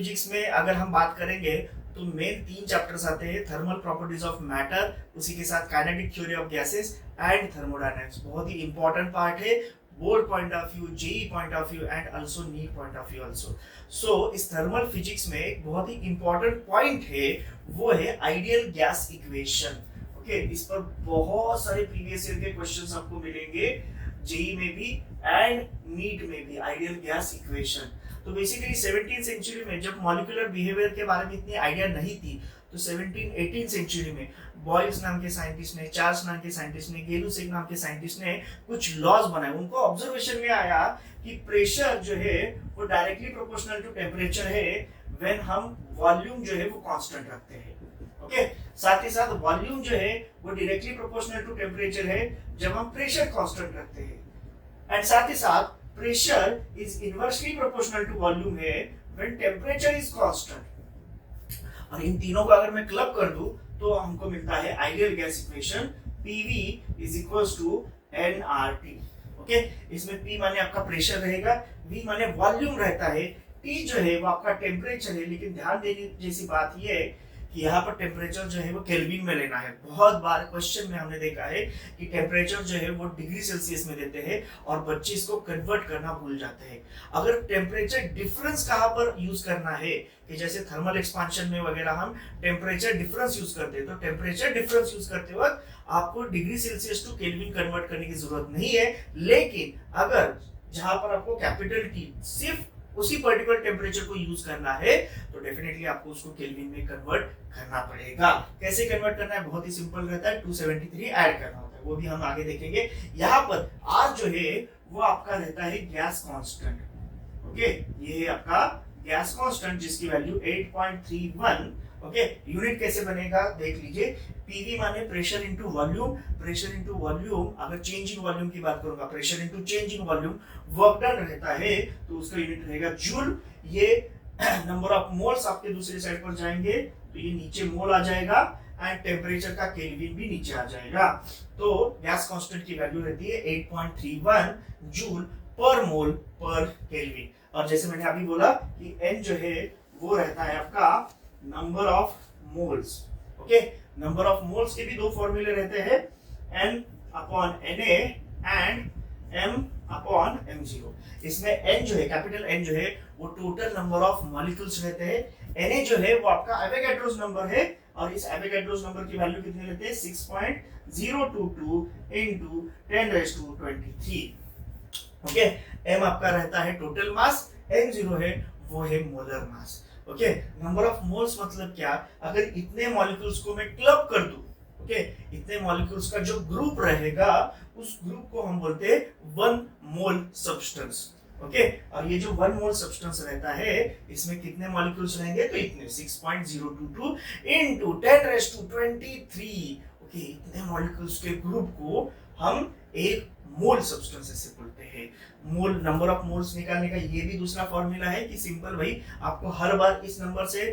Physics में अगर हम बात करेंगे तो मेन 3 चैप्टर्स आते हैं, थर्मल प्रॉपर्टीज ऑफ मैटर, उसी के साथ kinetic theory of gases and thermodynamics. बहुत ही इंपॉर्टेंट पार्ट है board point of view, JEE point of view and also NEET point of view also. So इस थर्मल फिजिक्स में एक बहुत ही इंपॉर्टेंट पॉइंट है, वो है आइडियल गैस इक्वेशन। ओके, इस पर बहुत सारे प्रीवियस ईयर के क्वेश्चंस आपको मिलेंगे, जेई में भी एंड नीट में भी, आइडियल गैस इक्वेशन। तो बेसिकली 17th सेंचुरी में जब मॉलिक्यूलर बिहेवियर के बारे में इतनी आइडिया नहीं थी, तो 17-18 सेंचुरी में बॉयल्स नाम के साइंटिस्ट ने, चार्ल्स नाम के साइंटिस्ट ने, गेलुसेक नाम के साइंटिस्ट ने कुछ लॉज बनाए। उनको ऑब्जर्वेशन में आया कि प्रेशर जो है वो डायरेक्टली प्रोपोर्शनल टू टेम्परेचर है व्हेन हम वॉल्यूम जो है वो कांस्टेंट रखते हैं। ओके, साथ ही साथ वॉल्यूम जो है वो डायरेक्टली प्रोपोर्शनल टू टेम्परेचर है जब हम प्रेशर कांस्टेंट रखते हैं, एंड साथ ही साथ pressure is inversely proportional to volume है व्हेन टेम्परेचर इज कांस्टेंट। और इन तीनों को अगर मैं क्लब कर दूं तो हमको मिलता है ideal gas equation, PV is equals to nRT। Okay, इसमें P माने आपका प्रेशर रहेगा, V माने वॉल्यूम रहता है, T जो है वो आपका टेम्परेचर है। लेकिन ध्यान देने जैसी बात यह है कि यहाँ पर टेम्परेचर जो है वो केल्विन में लेना है। बहुत बार क्वेश्चन में हमने देखा है कि टेम्परेचर जो है वो डिग्री सेल्सियस में देते हैं और बच्चे इसको कन्वर्ट करना भूल जाते हैं। अगर टेम्परेचर डिफरेंस कहाँ पर यूज करना है, कि जैसे थर्मल एक्सपांशन में वगैरह हम टेम्परेचर डिफरेंस यूज करते हैं, तो टेम्परेचर डिफरेंस यूज करते वक्त आपको degree Celsius to Kelvin convert करने की जरूरत नहीं है। लेकिन अगर जहां पर आपको कैपिटल T सिर्फ उसी पर्टिकुलर टेम्परेचर को यूज करना है, तो डेफिनेटली आपको उसको केल्विन में कन्वर्ट करना पड़ेगा। कैसे कन्वर्ट करना है, बहुत ही सिंपल रहता है, 273 ऐड करना होता है, वो भी हम आगे देखेंगे। यहाँ पर R जो है वो आपका रहता है गैस कांस्टेंट। ओके, ये है आपका गैस कांस्टेंट जिसकी वैल्यू 8.31। ओके, यूनिट कैसे बनेगा देख लीजिए, PV माने pressure into volume, pressure into volume, अगर चेंज इन वॉल्यूम की बात करूंगा, pressure into change in volume, work done रहता है तो उसका यूनिट रहेगा जूल। ये नंबर ऑफ मोल्स आपके दूसरे साइड पर जाएंगे तो ये नीचे मोल आ जाएगा एंड टेम्परेचर का केल्विन भी नीचे आ जाएगा। तो गैस कांस्टेंट की वैल्यू रहती है 8.31 जूल पर मोल पर केल्विन। और जैसे मैंने अभी बोला कि N जो है वो रहता है आपका number of moles. Okay, number of moles के भी दो फॉर्मूले रहते हैं, N/Na एंड M/m0। इसमें N जो है, कैपिटल N जो है वो टोटल नंबर ऑफ मॉलिक्यूल्स रहते हैं, Na जो है वो आपका एवोगाड्रोस नंबर है, और इस एवोगाड्रोस नंबर की वैल्यू कितनी रहती है, 6.022 into 10⁻23। ओके, M आपका रहता है टोटल मास, M0 है वो है molar mass. Okay, number of moles मतलब क्या, अगर इतने मॉलिक्यूल्स को मैं क्लब कर दूं, ओके, इतने मॉलिक्यूल्स का जो ग्रुप रहेगा उस ग्रुप को हम बोलते हैं 1 मोल सब्सटेंस। ओके, और ये जो 1 मोल सब्सटेंस रहता है इसमें कितने मॉलिक्यूल्स रहेंगे, तो इतने 6.022 into 10⁻23। ओके, इतने मॉलिक्यूल्स के ग्रुप को हम एक मोल सब्सटेंस से बोलते हैं। मोल, नंबर ऑफ मोल्स निकालने का ये भी दूसरा फॉर्मूला है कि सिंपल भाई, आपको हर बार इस नंबर से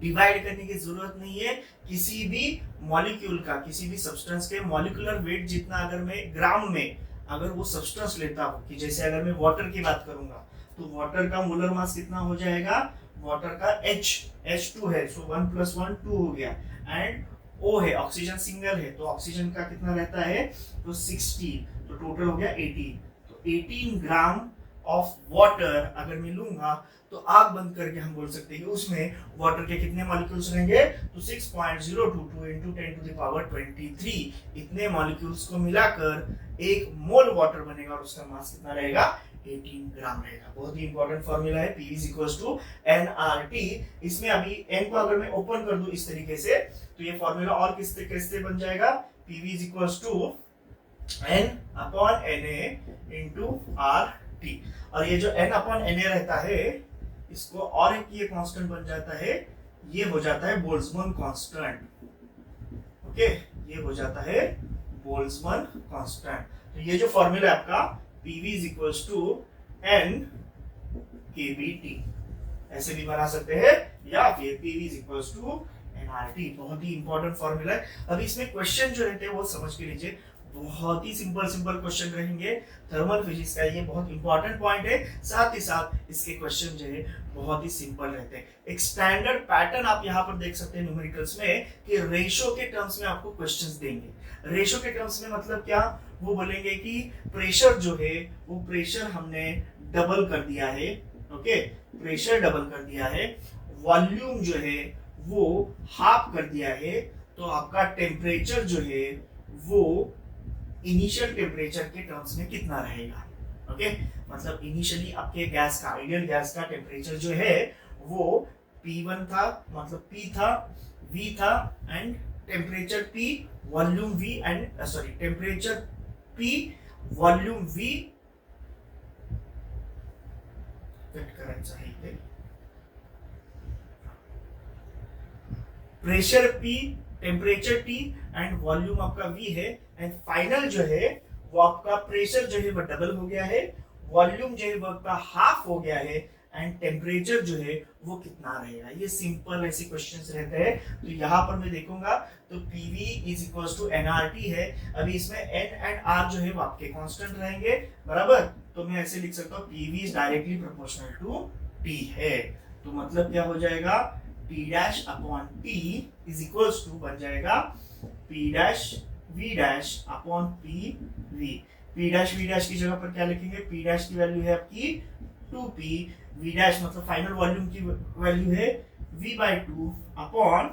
डिवाइड करने की जरूरत नहीं है। किसी भी मॉलिक्यूल का, किसी भी सब्सटेंस के मॉलिक्यूलर वेट जितना अगर मैं ग्राम में अगर वो सब्सटेंस लेता हूँ, कि जैसे अगर मैं वाटर की बात करूंगा तो वाटर का मोलर मास कितना हो जाएगा, वाटर का H2 है, सो 1 + 1 2 हो गया, एंड O है, ऑक्सीजन सिंगल है, तो ऑक्सीजन का कितना रहता है, तो 16, तो टोटल हो गया 18। तो 18 ग्राम ऑफ वाटर अगर मैं लूंगा तो आग बंद करके हम बोल सकते हैं कि उसमें वाटर के कितने मॉलिक्यूल्स रहेंगे, तो 6.022 into 10⁻23। इतने मॉलिक्यूल्स को मिलाकर एक मोल वाटर बनेगा और उसका मास कितना रहेगा, 18 ग्राम रहेगा। बहुत ही इंपॉर्टेंट फॉर्मूला है, PV = nRT। इसमें अभी N को अगर मैं ओपन कर दूं इस तरीके से तो ये फॉर्मूला और किससे बन जाएगा, PV = n/Na into RT। और ये जो n/Na रहता है इसको और एक ये कांस्टेंट बन जाता है, ये हो जाता है बोल्ट्जमैन कांस्टेंट। ओके, ये हो जाता है बोल्ट्जमैन कांस्टेंट। तो ये जो फॉर्मूला है आपका PV = n/kBT, ऐसे भी बना सकते हैं, या फिर PV = nRT। बहुत ही इंपॉर्टेंट फॉर्मूला है। अभी इसमें क्वेश्चन जो रहते हैं वो समझ के लीजिए, बहुत ही सिंपल सिंपल क्वेश्चन रहेंगे। थर्मल फिजिक्स का ये बहुत इंपॉर्टेंट पॉइंट है, साथ ही साथ इसके क्वेश्चन जो है बहुत ही सिंपल रहते हैं। एक स्टैंडर्ड पैटर्न आप यहाँ पर देख सकते हैं न्यूमेरिकल्स में कि रेशो के टर्म्स में आपको क्वेश्चंस देंगे। रेशो के टर्म्स में मतलब क्या, वो बोलेंगे कि प्रेशर जो है वो प्रेशर हमने डबल कर दिया है, ओके, प्रेशर डबल कर दिया है, वॉल्यूम जो है वो हाफ कर दिया है, तो आपका टेम्परेचर जो है वो इनिशियल टेम्परेचर के टर्म्स में कितना रहेगा। ओके, मतलब इनिशियली आपके गैस का, आइडियल गैस का टेम्परेचर जो है वो P1 था, मतलब P था, V था, and temperature P, volume V and sorry temperature P, volume V करायचं आहे इथे, pressure P, temperature T and volume आपका V है, एंड फाइनल जो है वो आपका प्रेशर जो है वो डबल हो गया है, वॉल्यूम जो है वो आपका हाफ हो गया है, एंड टेम्परेचर जो है वो कितना रहेगा। ये सिंपल ऐसे क्वेश्चंस रहते हैं। तो यहाँ पर मैं देखूंगा तो PV is equals to nRT है। अभी इसमें N एंड R जो है वो आपके कांस्टेंट रहेंगे, बराबर। तो मैं ऐसे लिख सकता हूँ PV is directly proportional to T है। तो मतलब क्या हो जाएगा, P dash upon T is equals to बन जाएगा P dash V dash upon PV। P dash V dash की जगह पर क्या लिखेंगे, P डैश की वैल्यू है आपकी 2P, V डैश मतलब फाइनल वॉल्यूम की वैल्यू है V/2 upon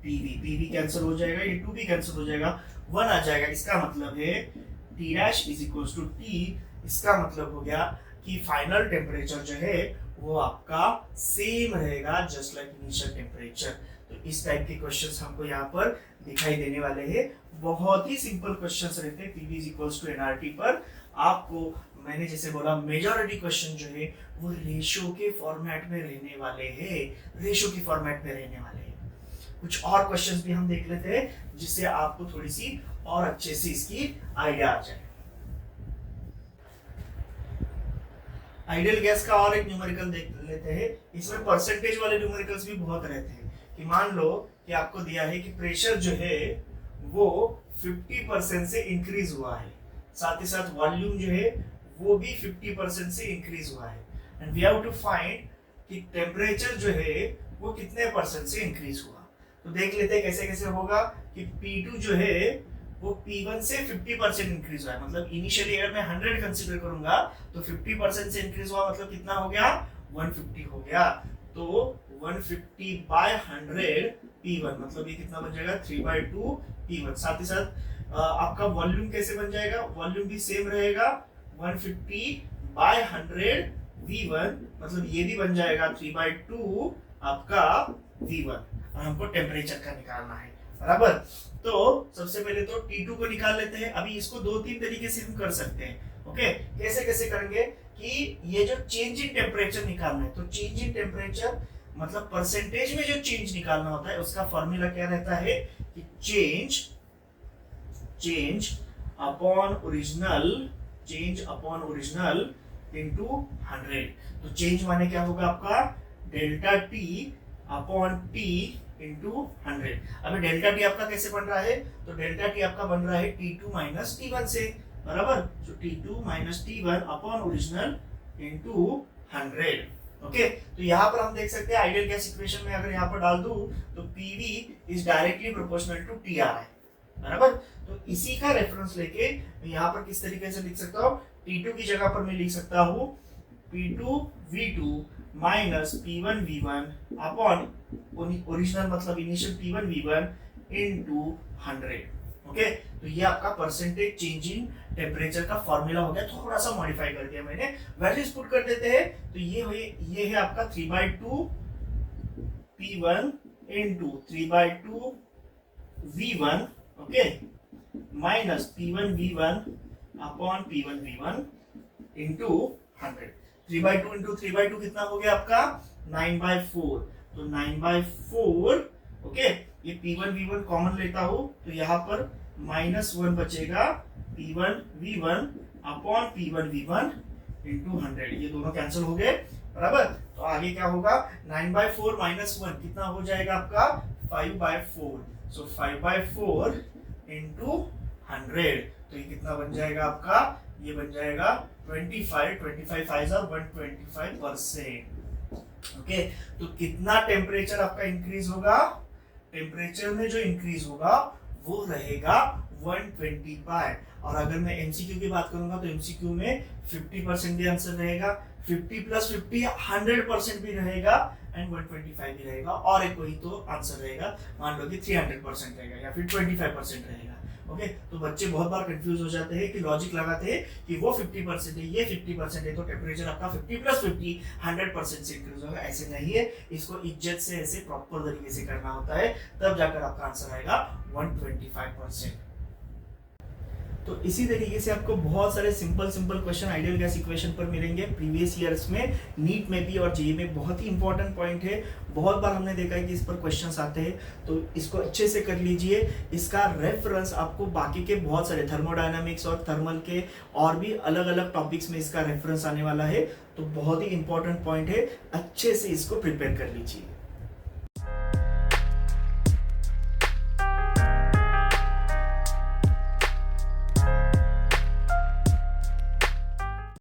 PV। PV cancel हो जाएगा, ये 2P कैंसिल हो जाएगा, 1 आ जाएगा। इसका मतलब है T dash is equals to T। इसका मतलब हो गया कि फाइनल टेम्परेचर जो है वो आपका सेम रहेगा जस्ट लाइक इनिशियल टेम्परेचर। तो इस टाइप के क्वेश्चंस हमको यहाँ पर दिखाई देने वाले हैं। बहुत ही सिंपल क्वेश्चंस रहते हैं PV is equals to nRT पर। आपको मैंने जैसे बोला मेजॉरिटी क्वेश्चन जो है वो रेशो के फॉर्मेट में रहने वाले हैं, रेशो के फॉर्मेट में रहने वाले हैं। कुछ और क्वेश्चंस भी हम देख लेते हैं जिससे आपको थोड़ी सी और अच्छे से इसकी आइडिया आ जाए। आइडियल गैस का और एक न्यूमेरिकल देख लेते हैं। इसमें परसेंटेज वाले न्यूमेरिकल्स भी बहुत रहते हैं कि मान लो कि आपको दिया है कि प्रेशर जो है वो 50% से इंक्रीज हुआ है, साथ ही साथ वॉल्यूम जो है वो भी 50% से इंक्रीज हुआ है, and we have to find कि टेम्परेचर जो है वो कितने परसेंट से इंक्रीज हुआ। तो देख लेते हैं कैसे कैसे होगा कि P2 जो है वो P1 से 50% इंक्रीज हुआ है। मतलब इनिशियली अगर मैं 100 कंसीडर करूंगा तो 50% से इंक्रीज हुआ, मतलब कितना हो गया, 150 हो गया। तो 150 बाय 100 P1, मतलब ये कितना बन जाएगा, 3/2 P1। साथ ही साथ आपका वॉल्यूम कैसे बन जाएगा, वॉल्यूम भी सेम रहेगा, 150 बाय 100 V1, मतलब ये भी बन जाएगा 3/2 आपका V1। और हमको टेम्परेचर का निकालना है, बराबर। तो सबसे पहले तो T2 को निकाल लेते हैं। अभी इसको 2-3 तरीके से हम कर सकते हैं। ओके, कैसे कैसे करेंगे कि ये जो चेंज इन टेम्परेचर निकालना है, तो चेंज इन टेम्परेचर मतलब परसेंटेज में जो चेंज निकालना होता है उसका फॉर्मूला क्या रहता है कि चेंज अपॉन ओरिजिनल इनटू 100। तो चेंज माने क्या होगा आपका, delta T upon T into 100। अभी डेल्टा T आपका कैसे बन रहा है, तो डेल्टा T आपका बन रहा है T2 माइनस T1 से, बराबर। तो T2 minus T1 upon original into 100। Okay, तो यहाँ पर हम देख सकते हैं आइडियल गैस इक्वेशन में अगर यहाँ पर डाल दूं तो PV is directly proportional to TR है, बराबर। तो इसी का रेफरेंस लेके मैं यहाँ पर किस तरीके से लिख सकता हूँ, T2 की जगह पर मैं लिख सकता हूँ P2V2 minus P1V1 upon original मतलब इनिशियल P1V1 इनटू 100। ओके, तो ये आपका परसेंटेज चेंज इन टेम्परेचर का फॉर्मूला हो गया, थोड़ा सा मॉडिफाई कर दिया मैंने, वैल्यूज पुट कर देते हैं। तो ये है आपका 3/2 P1 into 3/2 V1, okay, minus P1V1 upon P1V1 into 100। 3/2 into 3/2 कितना हो गया आपका, 9/4। तो 9/4, ओके। ये P1V1 कॉमन लेता हूं तो यहाँ पर -1 बचेगा, P1V1 अपॉन P1V1 इंटू 100। ये दोनों कैंसिल हो गए, बराबर। तो आगे क्या होगा, 9/4 -1 कितना हो जाएगा आपका, 5/4। सो 5/4 इंटू 100। तो ये कितना बन जाएगा आपका, ये बन जाएगा 25 5 और 125%। ओके, तो कितना टेम्परेचर आपका इंक्रीज होगा, टेम्परेचर में जो इंक्रीज होगा वो रहेगा 120 पाई। और अगर मैं एमसीक्यू की बात करूंगा तो एमसीक्यू में 50% भी आंसर रहेगा, 50 + 50 100% भी रहेगा, एंड 125 भी रहेगा, और एक कोई तो आंसर रहेगा, मान लो कि 300% रहेगा या फिर 25% रहेगा। ओके, तो बच्चे बहुत बार कंफ्यूज हो जाते हैं कि लॉजिक लगाते हैं कि वो 50% है, ये 50% है, तो टेम्परेचर आपका 50 + 50 100% से इंक्रीज होगा। ऐसे नहीं है, इसको इज्जत से ऐसे प्रॉपर तरीके से करना होता है, तब जाकर आपका आंसर आएगा 125%। तो इसी तरीके से आपको बहुत सारे simple question ideal gas equation पर मिलेंगे प्रीवियस ईयर्स में, नीट में भी और जेईई में। बहुत ही इंपॉर्टेंट पॉइंट है, बहुत बार हमने देखा है कि इस पर क्वेश्चंस आते हैं, तो इसको अच्छे से कर लीजिए। इसका रेफरेंस आपको बाकी के बहुत सारे थर्मोडायनामिक्स और थर्मल के और भी अलग अलग टॉपिक्स में इसका रेफरेंस आने वाला है, तो बहुत ही इंपॉर्टेंट पॉइंट है, अच्छे से इसको प्रिपेयर कर लीजिए।